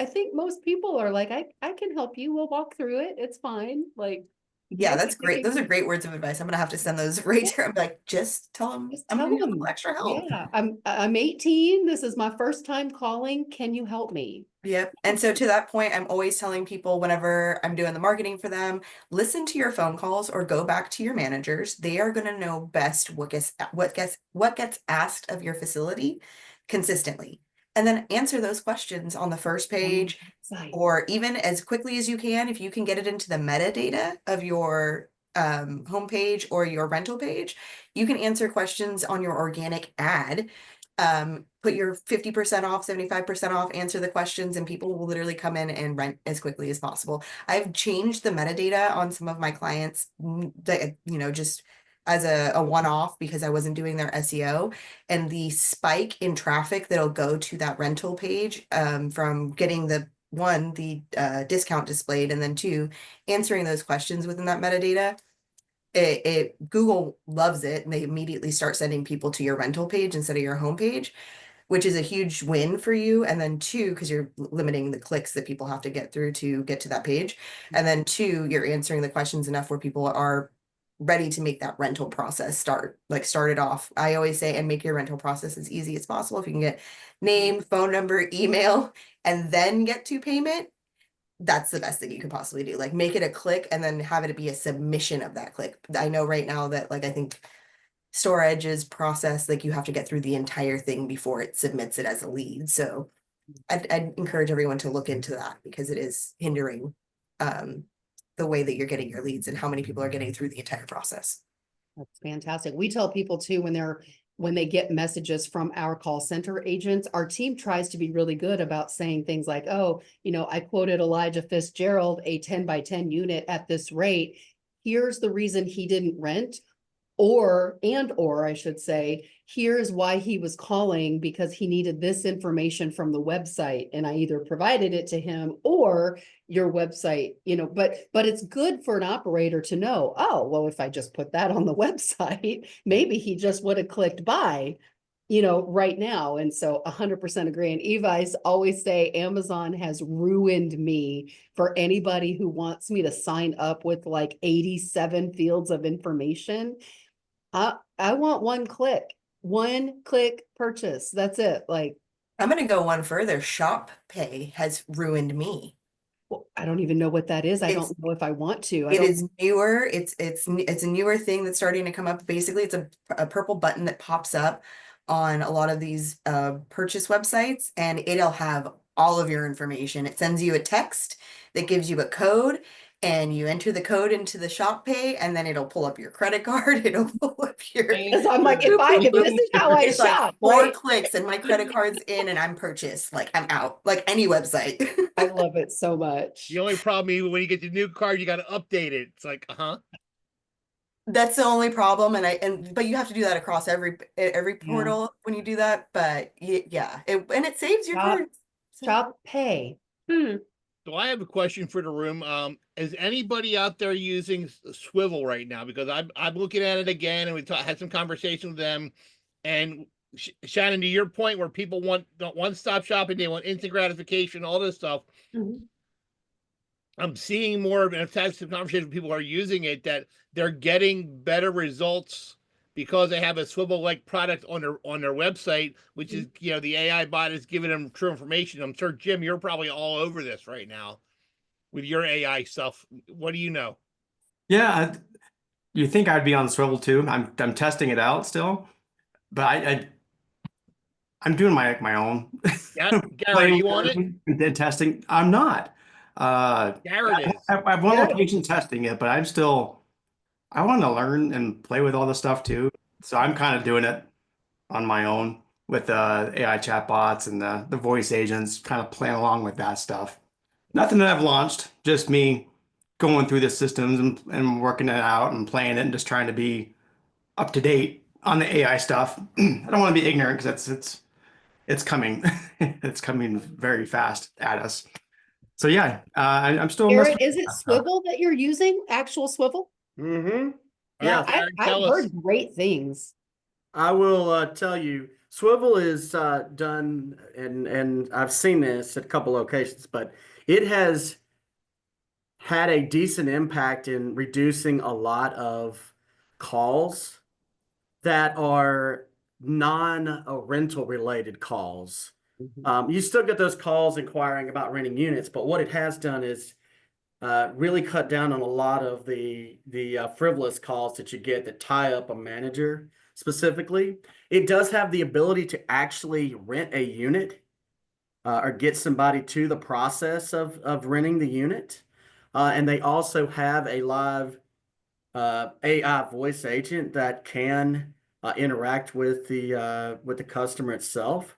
I think most people are like, I can help you. We'll walk through it. It's fine. Like, Yeah, that's great. Those are great words of advice. I'm gonna have to send those right to her. I'm like, just tell them Just I'm tell gonna need a them, little extra help. yeah, I'm 18. This is my first time calling. Can you help me? Yep. And so to that point, I'm always telling people whenever I'm doing the marketing for them, listen to your phone calls or go back to your managers. They are going to know best what gets asked of your facility consistently. And then answer those questions on the first page Site. or even as quickly as you can. If you can get it into the metadata of your homepage or your rental page, you can answer questions on your organic ad. Put your 50% off, 75% off, answer the questions, and people will literally come in and rent as quickly as possible. I've changed the metadata on some of my clients that, just as a one-off because I wasn't doing their SEO, and the spike in traffic that'll go to that rental page from getting the discount displayed, and then two, answering those questions within that metadata. Google loves it, and they immediately start sending people to your rental page instead of your homepage, which is a huge win for you. And then two, because you're limiting the clicks that people have to get through to get to that page. And then two, you're answering the questions enough where people are ready to make that rental process start it off. I always say, and make your rental process as easy as possible. If you can get name, phone number, email, and then get to payment, that's the best thing you could possibly do. Like, make it a click and then have it be a submission of that click. I know right now that I think Storage's process, you have to get through the entire thing before it submits it as a lead. So I'd encourage everyone to look into that because it is hindering the way that you're getting your leads and how many people are getting through the entire process. That's fantastic. We tell people too, when they get messages from our call center agents, our team tries to be really good about saying things like, oh, I quoted Elijah Fitzgerald, a 10 by 10 unit at this rate. Here's the reason he didn't rent. Or I should say, here's why he was calling, because he needed this information from the website, and I either provided it to him or your website, but it's good for an operator to know, oh, well, if I just put that on the website, maybe he just would have clicked buy, right now. And so 100% agree. And Evi's always say Amazon has ruined me for anybody who wants me to sign up with 87 fields of information. I want one click purchase. That's it. I'm going to go one further. Shop Pay has ruined me. Well, I don't even know what that is. I don't know if I want to. It is newer. It's a newer thing that's starting to come up. Basically, it's a purple button that pops up on a lot of these purchase websites, and it'll have all of your information. It sends you a text that gives you a code, and you enter the code into the Shop Pay, and then it'll pull up your credit card. It'll pull up your. So I'm like, if this is how I shop, four clicks and my credit card's in, and I'm purchased. I'm out. Like any website. I love it so much. The only problem is when you get the new card, you got to update it. It's like, That's the only problem, but you have to do that across every portal when you do that. But yeah, it saves your cards. Shop Pay. So I have a question for the room. Is anybody out there using Swivel right now? Because I'm looking at it again, and we had some conversation with them. And Shannon, to your point, where people want one-stop shopping, they want instant gratification, all this stuff. I'm seeing more, and I've had some conversations with people who are using it, that they're getting better results because they have a Swivel-like product on their website, which is, the AI bot is giving them true information. I'm sure, Jim, you're probably all over this right now with your AI stuff. What do you know? Yeah, you think I'd be on Swivel too? I'm testing it out still, but I'm doing my own. Yeah, Garrett, are you on it? And testing. I'm not. Garrett is. I have one location testing it, but I want to learn and play with all the stuff too. So I'm kind of doing it on my own with AI chatbots and the voice agents, kind of playing along with that stuff. Nothing that I've launched, just me going through the systems and working it out and playing it and just trying to be up to date on the AI stuff. I don't want to be ignorant because it's coming. It's coming very fast at us. So yeah, I'm still. Garrett, is it Swivel that you're using? Actual Swivel? Mm-hmm. Yeah, I've heard great things. I will tell you, Swivel is done, and I've seen this at a couple locations, but it has had a decent impact in reducing a lot of calls that are non-rental related calls. You still get those calls inquiring about renting units, but what it has done is really cut down on a lot of the frivolous calls that you get that tie up a manager specifically. It does have the ability to actually rent a unit or get somebody to the process of renting the unit. And they also have a live AI voice agent that can interact with the customer itself.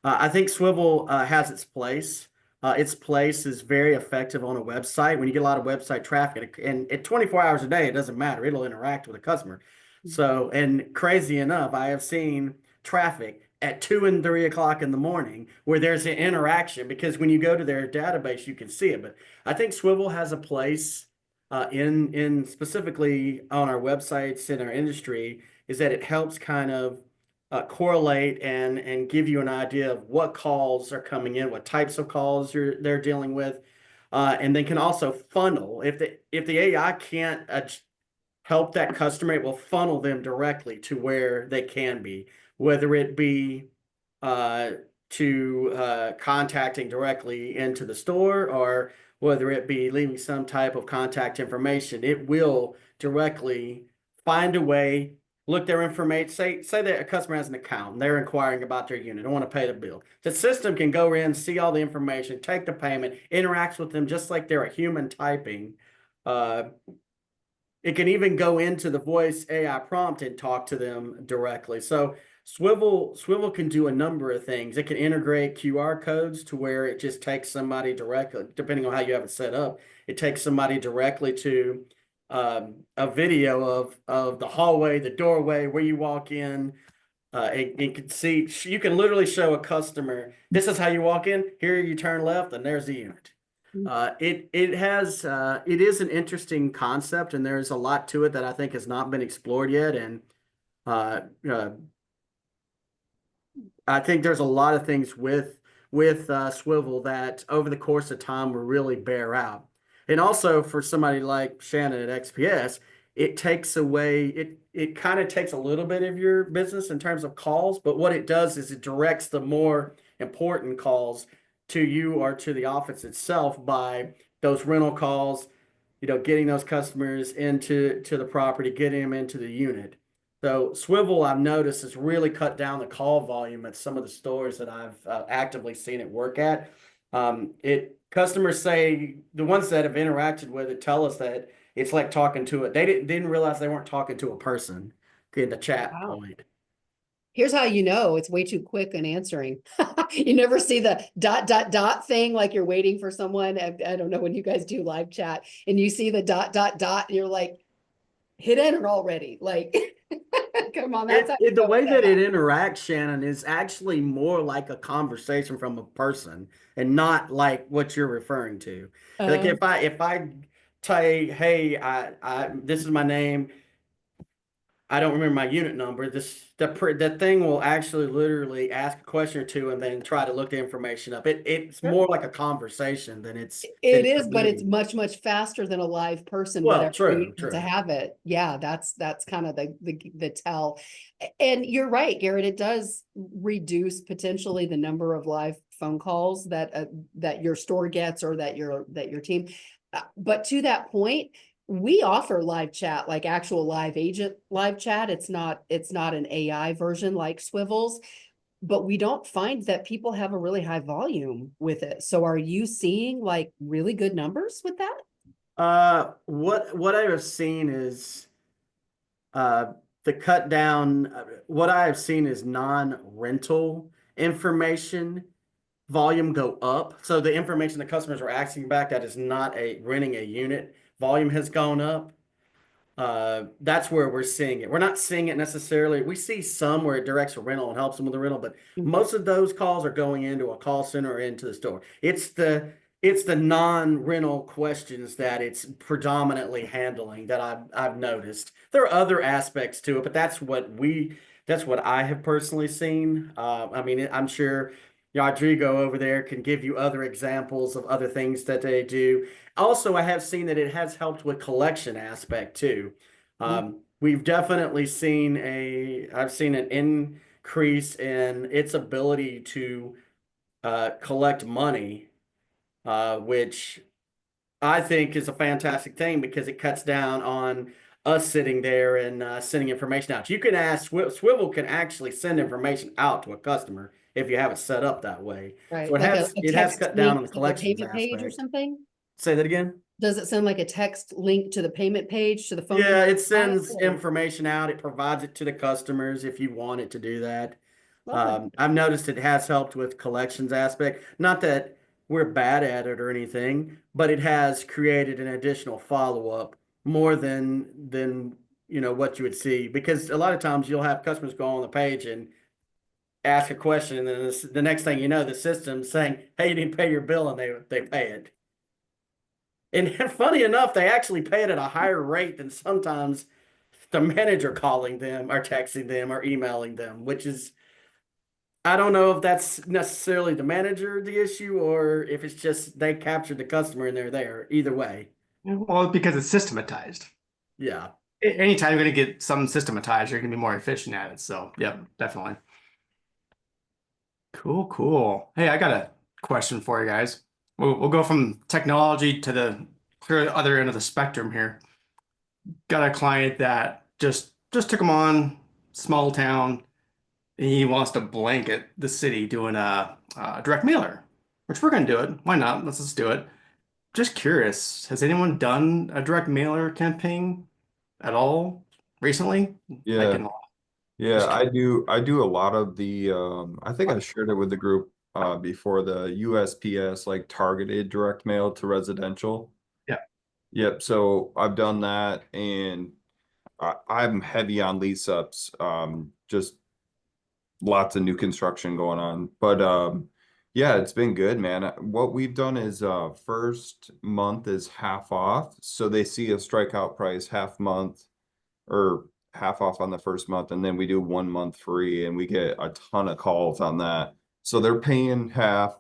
I think Swivel has its place. Its place is very effective on a website. When you get a lot of website traffic, and at 24 hours a day, it doesn't matter. It'll interact with a customer. So, and crazy enough, I have seen traffic at 2 and 3 o'clock in the morning where there's an interaction because when you go to their database, you can see it. But I think Swivel has a place in specifically on our websites in our industry is that it helps kind of correlate and give you an idea of what calls are coming in, what types of calls they're dealing with, and then can also funnel. If the AI can't help that customer, it will funnel them directly to where they can be, whether it be to contacting directly into the store or whether it be leaving some type of contact information. It will directly find a way, look their information, say that a customer has an account and they're inquiring about their unit, don't want to pay the bill. The system can go in, see all the information, take the payment, interacts with them just like they're a human typing. It can even go into the voice AI prompt and talk to them directly. So Swivel can do a number of things. It can integrate QR codes to where it just takes somebody directly, depending on how you have it set up. It takes somebody directly to a video of the hallway, the doorway, where you walk in. It can see, you can literally show a customer, this is how you walk in, here you turn left, and there's the unit. It is an interesting concept, and there's a lot to it that I think has not been explored yet. And I think there's a lot of things with Swivel that over the course of time will really bear out. And also for somebody like Shannon at XPS, it takes away, it kind of takes a little bit of your business in terms of calls, but what it does is it directs the more important calls to you or to the office itself by those rental calls, getting those customers into the property, getting them into the unit. So Swivel, I've noticed, has really cut down the call volume at some of the stores that I've actively seen it work at. Customers say, the ones that have interacted with it tell us that it's like talking to it. They didn't realize they weren't talking to a person in the chat point. Here's how you know it's way too quick in answering. You never see the ... thing like you're waiting for someone. I don't know when you guys do live chat and you see the ... and you're like, hit enter already. Like, come on, that's the way that it interacts, Shannon, is actually more like a conversation from a person and not like what you're referring to. Like if I say, hey, I this is my name, I don't remember my unit number. The thing will actually literally ask a question or two and then try to look the information up. It's more like a conversation than it's. It is, but it's much, much faster than a live person. Well, true. To have it. Yeah, that's kind of the tell. And you're right, Garrett, it does reduce potentially the number of live phone calls that your store gets or that your team. But to that point, we offer live chat, like actual live agent live chat. It's not an AI version like Swivels, but we don't find that people have a really high volume with it. So are you seeing like really good numbers with that? What I have seen is the cut down. What I have seen is non-rental information volume go up. So the information the customers are asking back that is not renting a unit volume has gone up. That's where we're seeing it. We're not seeing it necessarily. We see some where it directs a rental and helps them with the rental, but most of those calls are going into a call center or into the store. It's the non-rental questions that it's predominantly handling that I've noticed. There are other aspects to it, but that's what I have personally seen. I mean, I'm sure Rodrigo over there can give you other examples of other things that they do. also, I have seen that it has helped with collection aspect too. We've definitely seen I've seen an increase in its ability to collect money, which I think is a fantastic thing because it cuts down on us sitting there and sending information out. You can ask Swivel can actually send information out to a customer if you have it set up that way. Right, So like a it has text cut down on link the to their collections payment page or aspect. something? Say that again. Does it sound like a text link to the payment page to the phone? Yeah, number? it sends Or- information out. It provides it to the customers if you want it to do that. Okay. I've noticed it has helped with collections aspect. Not that we're bad at it or anything, but it has created an additional follow-up more than what you would see. Because a lot of times you'll have customers go on the page and ask a question, and then the next thing you know, the system's saying, "Hey, you didn't pay your bill," and they pay it. And funny enough, they actually pay it at a higher rate than sometimes the manager calling them or texting them or emailing them, which is, I don't know if that's necessarily the manager the issue or if it's just they captured the customer and they're there. Either way. Well, because it's systematized. Yeah. Anytime you're going to get something systematized, you're going to be more efficient at it. So, yep, definitely. Cool, cool. Hey, I got a question for you guys. We'll go from technology to the clear other end of the spectrum here. Got a client that just took him on, small town. He wants to blanket the city doing a direct mailer, which we're going to do it. Why not? Let's just do it. Just curious, has anyone done a direct mailer campaign at all recently? Like Yeah. in Yeah, just I do a lot of the I think I shared it with the group before, the USPS like targeted direct mail to residential. yeah. Yep, so I've done that, and I'm heavy on lease ups. Just lots of new construction going on. But yeah, it's been good, man. What we've done is first month is half off. So they see a strikeout price half month or half off on the first month, and then we do 1 month free, and we get a ton of calls on that. So they're paying half,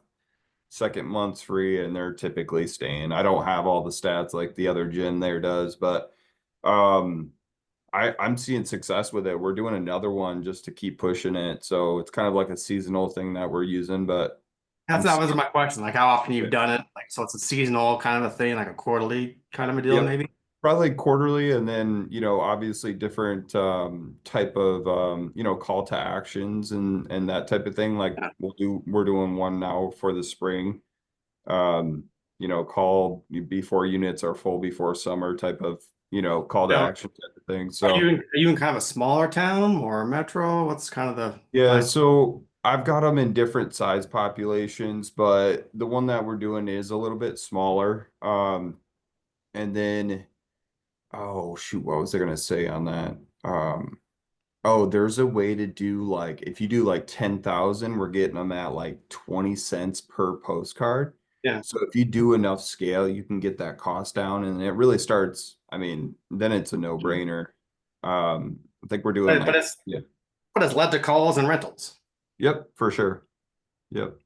second month's free, and they're typically staying. I don't have all the stats like the other gym there does, but um I'm seeing success with it. We're doing another one just to keep pushing it. So it's kind of like a seasonal thing that we're using, but That was my question. Like how often you've Yeah. done it? Like so it's a seasonal kind of a thing, like a quarterly kind of a deal, Yep. maybe? Probably quarterly, and then obviously different type of call to actions and that type of thing. Like Yeah. we're doing one now for the spring. Um, call before units are full before summer type of call to Now, action type of thing. are So you in kind of a smaller town or a metro? What's kind of the yeah, vibe? so I've got them in different size populations, but the one that we're doing is a little bit smaller. And then, oh shoot, what was I gonna say on that? Um, oh, there's a way to do like if you do like 10,000, we're getting them at like 20 cents per postcard. Yeah. So if you do enough scale, you can get that cost down, and it really starts, I mean, then it's a no-brainer. I think we're doing But like, it's yeah, but it's led to calls and rentals. yep, for sure. Yep.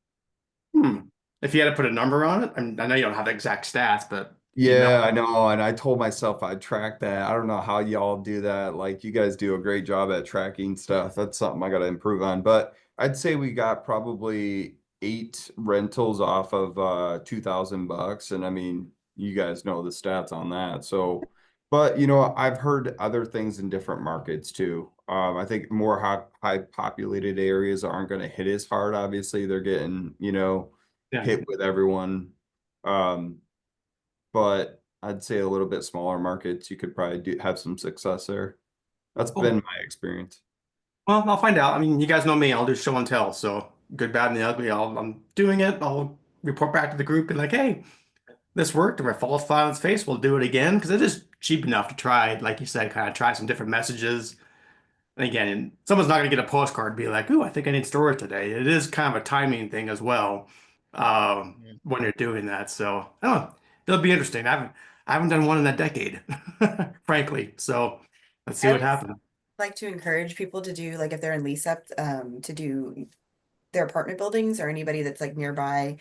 Hmm. If you had to put a number on it, I know you don't have the exact stats, but you know. Yeah, I know. And I told myself I'd track that. I don't know how y'all do that. Like you guys do a great job at tracking stuff. That's something I got to improve on. But I'd say we got probably 8 rentals off of $2,000. And I mean, you guys know the stats on that. So, but I've heard other things in different markets too. I think more high populated areas aren't going to hit as hard. Obviously, they're getting, Yeah. hit with everyone. Um, but I'd say a little bit smaller markets, you could probably have some success there. That's been Cool. my experience. Well, I'll find out. I mean, you guys know me. I'll do show and tell. So good, bad, and the ugly. I'm doing it. I'll report back to the group and like, hey, this worked. If I fall flat on its face, we'll do it again because it is cheap enough to try. Like you said, kind of try some different messages. And again, someone's not going to get a postcard and be like, "Ooh, I think I need storage today." It is kind of a timing thing as well Yeah. when you're doing that. So, I don't know. It'll be interesting. I haven't done one in a decade, frankly. So, let's see I what would happens. like to encourage people to do, like, if they're in lease up, to do their apartment buildings or anybody that's like nearby.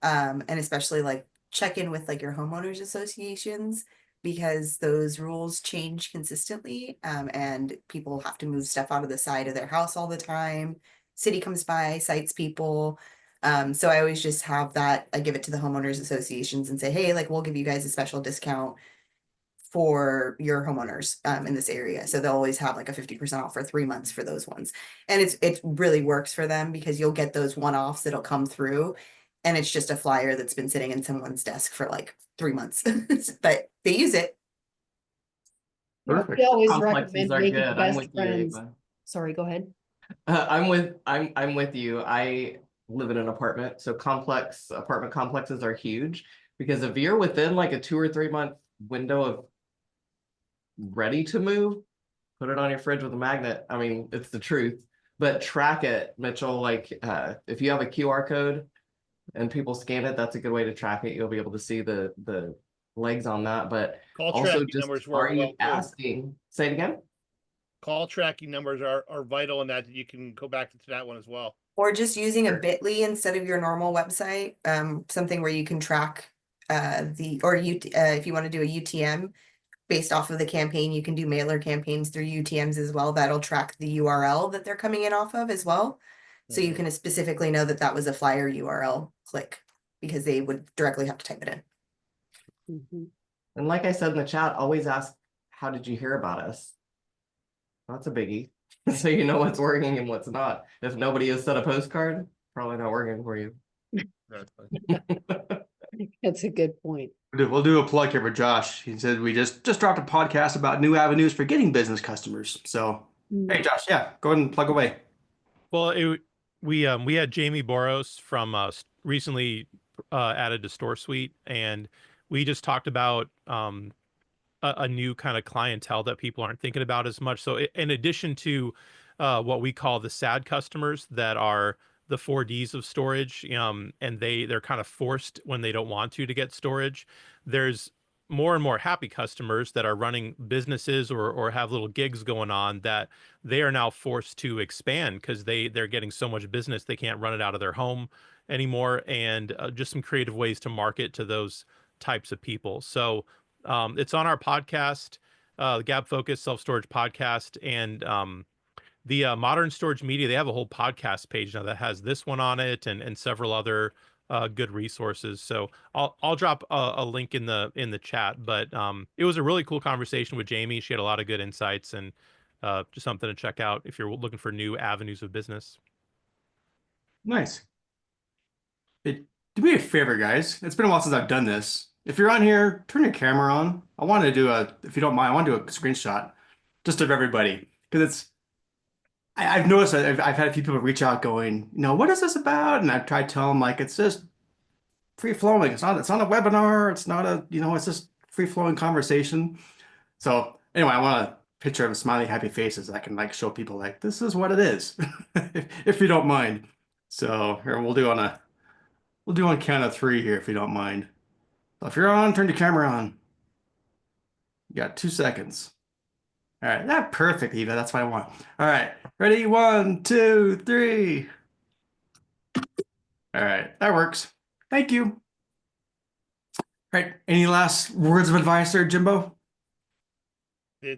And especially like check in with like your homeowners associations because those rules change consistently. And people have to move stuff out of the side of their house all the time. City comes by, cites people. So I always just have that, I give it to the homeowners associations and say, hey, like, we'll give you guys a special discount for your homeowners in this area. So they'll always have like a 50% off for 3 months for those ones. And it really works for them because you'll get those one-offs that'll come through and it's just a flyer that's been sitting in someone's desk for like 3 months. But they use it. Perfect. We always Complexes recommend are making good. I'm best with you, friends. Ava. Sorry, go ahead. I'm with you. I live in an apartment, so apartment complexes are huge because if you're within like a 2 or 3 month window of ready to move, put it on your fridge with a magnet. I mean, it's the truth. But track it, Mitchell. Like if you have a QR code and people scan it, that's a good way to track it. You'll be able to see the legs on that. But Call also tracking just numbers are work you well too. asking? Say it again. Call tracking numbers are vital in that you can go back to that one as well. Or just using a bit.ly instead of your normal website, something where you can track if you want to do a UTM based off of the campaign, you can do mailer campaigns through UTMs as well. That'll track the URL that they're coming in off of as well. So you can specifically know that that was a flyer URL click because they would directly have to type it in. Mhm. And like I said in the chat, always ask, how did you hear about us? That's a biggie. So you know what's working and what's not. If nobody has sent a postcard, probably not working for you. That's a good point. We'll do a plug here for Josh. He said we just dropped a podcast about new avenues for getting business customers. So, hey, Josh, yeah, go ahead and plug away. Well, we had Jamie Boros from recently added to Store Suite, and we just talked about a new kind of clientele that people aren't thinking about as much. So in addition to what we call the sad customers that are the 4Ds of storage, and they're kind of forced when they don't want to get storage, there's more and more happy customers that are running businesses or have little gigs going on that they are now forced to expand because they're getting so much business they can't run it out of their home anymore, and just some creative ways to market to those types of people. So it's on our podcast, the Gab Focus Self Storage Podcast, and the Modern Storage Media. They have a whole podcast page now that has this one on it and several other good resources. So I'll drop a link in the chat. But it was a really cool conversation with Jamie. She had a lot of good insights and just something to check out if you're looking for new avenues of business. Nice. Do me a favor, guys. It's been a while since I've done this. If you're on here, turn your camera on. I want to do if you don't mind, I want to do a screenshot just of everybody because I've noticed that I've had a few people reach out going, what is this about? And I've tried to tell them like, it's just free flowing. It's not a webinar. It's not it's just free flowing conversation. So anyway, I want a picture of smiley, happy faces. I can like show people like, this is what it is, if you don't mind. So here we'll do on count of 3 here, if you don't mind. So if you're on, turn your camera on. You got 2 seconds. All right, that's perfect, Eva. That's what I want. All right, ready? 1, 2, 3. All right, that works. Thank you. All right, any last words of advice there, Jimbo? We're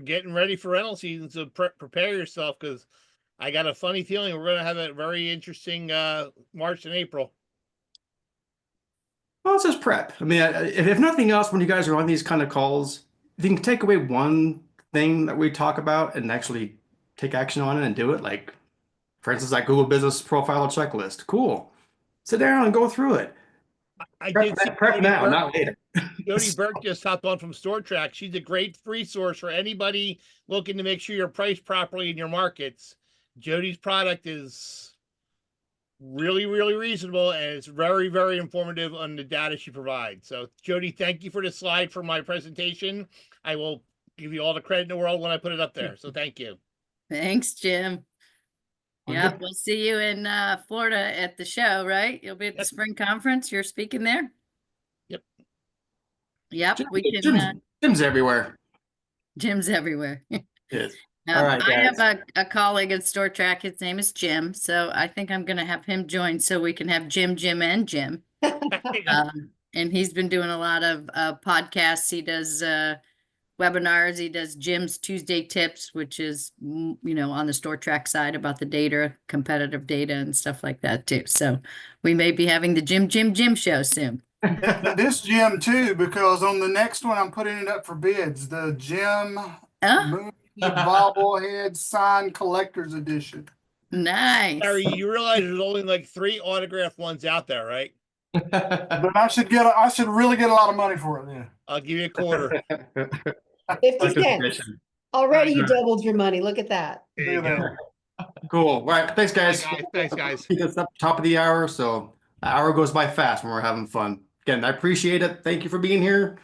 getting ready for rental season, so prepare yourself because I got a funny feeling we're going to have a very interesting March and April. Well, it's just prep. I mean, if nothing else, when you guys are on these kind of calls, if you can take away one thing that we talk about and actually take action on it and do it, like, for instance, that Google Business Profile Checklist. Cool. Sit down and go through it. I did see prep now, not later. Jody Burke just hopped on from StoreTrack. She's a great resource for anybody looking to make sure you're priced properly in your markets. Jody's product is really, really reasonable, and it's very, very informative on the data she provides. So, Jody, thank you for the slide for my presentation. I will give you all the credit in the world when I put it up there. So, thank you. Thanks, Jim. Well, Yep, good. we'll see you in Florida at the show, right? You'll be at the Yep. spring conference. You're speaking there? Yep. Yep, we can. Jim's everywhere. Jim's everywhere. Yes. All right, I guys. have a colleague at StoreTrack. His name is Jim, so I think I'm going to have him join so we can have Jim, and Jim. And he's been doing a lot of podcasts. He does webinars. He does Jim's Tuesday Tips, which is, on the store track side about the data, competitive data and stuff like that too. So we may be having the Jim show soon. This gym too, because on the next one, I'm putting it up for bids, the Jim Movie Bobblehead Sign Collector's Edition. Nice. Harry, you realize there's only like 3 autographed ones out there, right? But I should really get a lot of money for it then. I'll give you a quarter. 50 cents. Already you doubled your money. Look at that. There you go. Cool. All right. Thanks, guys. Thanks, guys. It's up top of the hour, so the hour goes by fast when we're having fun. Again, I appreciate it. Thank you for being here.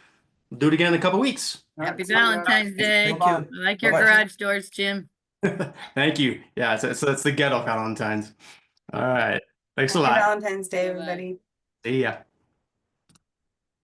We'll do it again in a couple weeks. Happy Valentine's Day. Thank you. I like your Bye-bye. garage doors, Jim. Thank you. Yeah, it's the ghetto Valentine's. All right. Thanks a Happy lot. Valentine's Day, Bye-bye. everybody. See ya.